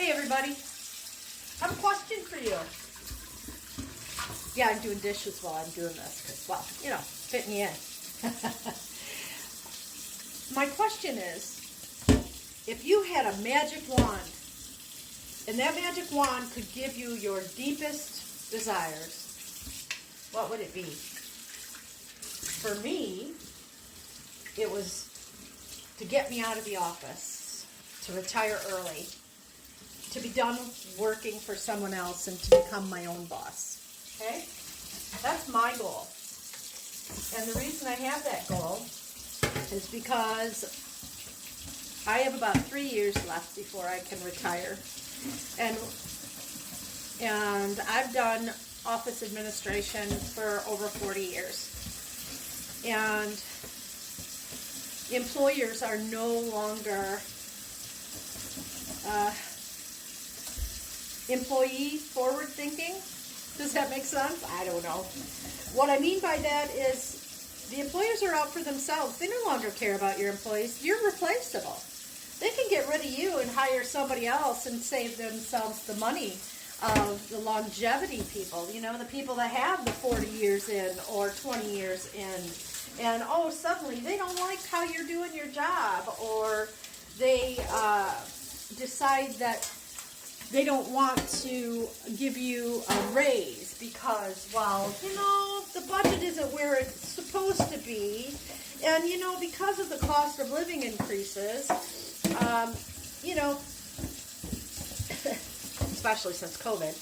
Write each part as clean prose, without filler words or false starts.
Hey everybody, I have a question for you. Yeah, I'm doing dishes while I'm doing this because, well, fitting you in. My question is, if you had a magic wand, and that magic wand could give you your deepest desires, what would it be? For me, it was to get me out of the office, to retire early, to be done working for someone else and to become my own boss. Okay? That's my goal. And the reason I have that goal is because I have about 3 years left before I can retire. And I've done office administration for over 40 years. And employers are no longer employee forward thinking. Does that make sense? I don't know. What I mean by that is the employers are out for themselves. They no longer care about your employees. You're replaceable. They can get rid of you and hire somebody else and save themselves the money of the longevity people, the people that have the 40 years in or 20 years in. And suddenly they don't like how you're doing your job, or they decide that they don't want to give you a raise because, the budget isn't where it's supposed to be. And, because of the cost of living increases, especially since COVID,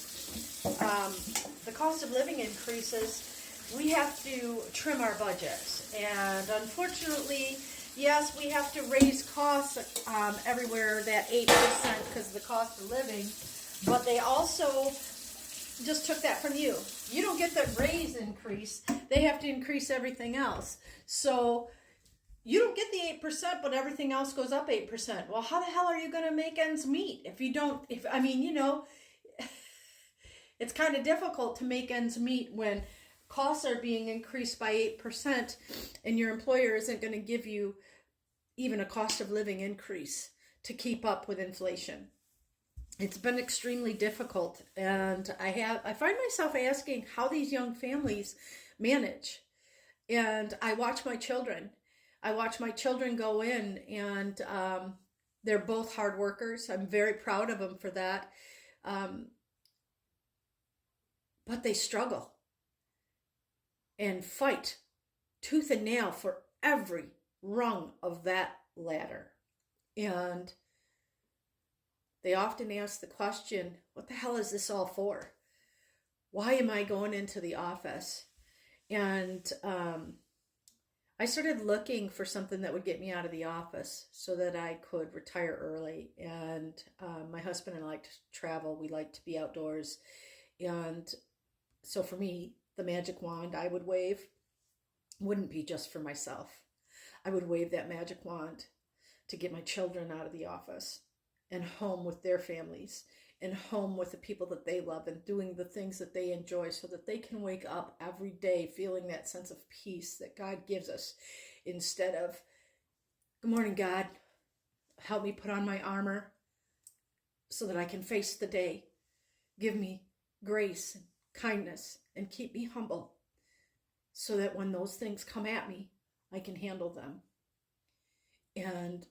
the cost of living increases, we have to trim our budget. And unfortunately, yes, we have to raise costs everywhere, that 8% because of the cost of living, but they also just took that from you. You don't get the raise increase. They have to increase everything else. So you don't get the 8%, but everything else goes up 8%. Well, how the hell are you going to make ends meet if you don't, it's kind of difficult to make ends meet when costs are being increased by 8% and your employer isn't going to give you even a cost of living increase to keep up with inflation. It's been extremely difficult, and I find myself asking how these young families manage. And I watch my children. Go in, and they're both hard workers. I'm very proud of them for that. But they struggle and fight tooth and nail for every rung of that ladder. And they often ask the question, what the hell is this all for? Why am I going into the office? And I started looking for something that would get me out of the office so that I could retire early. And my husband and I like to travel. We like to be outdoors. And so for me, the magic wand I would wave wouldn't be just for myself. I would wave that magic wand to get my children out of the office and home with their families and home with the people that they love and doing the things that they enjoy so that they can wake up every day feeling that sense of peace that God gives us, instead of, good morning, God, help me put on my armor so that I can face the day. Give me grace and kindness and keep me humble so that when those things come at me, I can handle them. And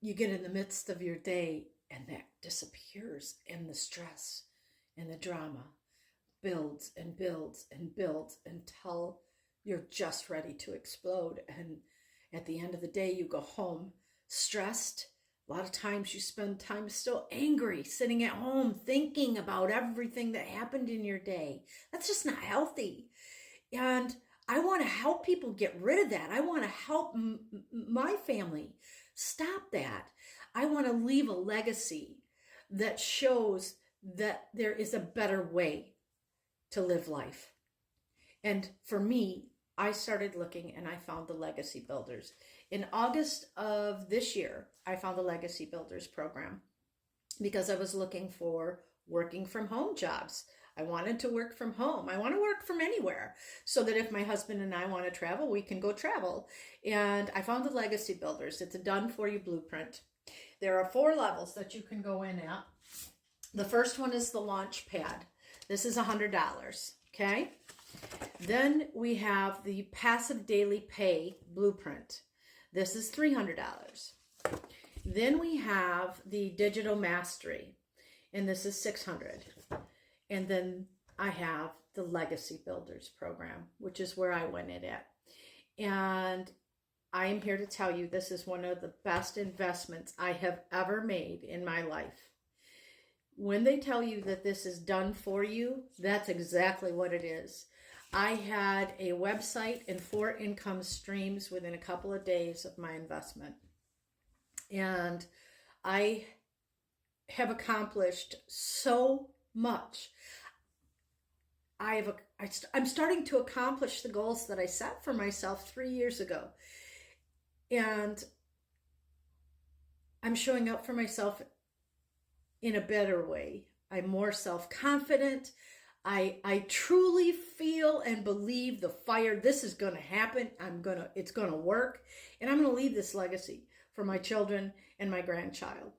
you get in the midst of your day and that disappears, and the stress and the drama builds and builds and builds until you're just ready to explode. And at the end of the day, you go home stressed. A lot of times you spend time still angry, sitting at home thinking about everything that happened in your day. That's just not healthy. And I want to help people get rid of that. I want to help my family stop that. I want to leave a legacy that shows that there is a better way to live life. And for me, I started looking and I found the Legacy Builders. In August of this year, I found the Legacy Builders program because I was looking for working from home jobs. I wanted to work from home. I want to work from anywhere so that if my husband and I want to travel, we can go travel. And I found the Legacy Builders. It's a done-for-you blueprint. There are 4 levels that you can go in at. The first one is the launch pad. This is $100, okay? Then we have the passive daily pay blueprint. This is $300. Then we have the digital mastery, and this is $600. And then I have the legacy builders program, which is where I went in at. And I am here to tell you this is one of the best investments I have ever made in my life. When they tell you that this is done for you, that's exactly what it is. I had a website and 4 income streams within a couple of days of my investment. And I have accomplished so much. I'm starting to accomplish the goals that I set for myself 3 years ago. And I'm showing up for myself in a better way. I'm more self-confident. I truly feel and believe the fire. This is going to happen. It's going to work. And I'm going to leave this legacy for my children and my grandchild.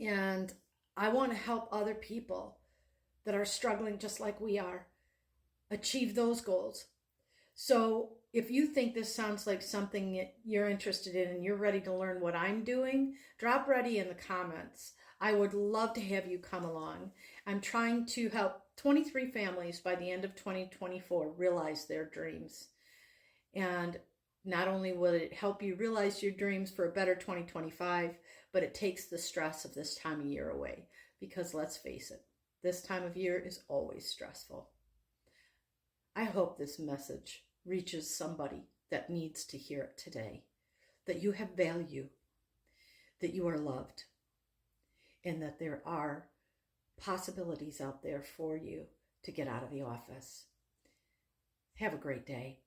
And I want to help other people that are struggling just like we are achieve those goals. So if you think this sounds like something you're interested in and you're ready to learn what I'm doing, drop ready in the comments. I would love to have you come along. I'm trying to help 23 families by the end of 2024 realize their dreams. And not only will it help you realize your dreams for a better 2025, but it takes the stress of this time of year away. Because let's face it, this time of year is always stressful. I hope this message reaches somebody that needs to hear it today. That you have value, that you are loved, and that there are possibilities out there for you to get out of the office. Have a great day.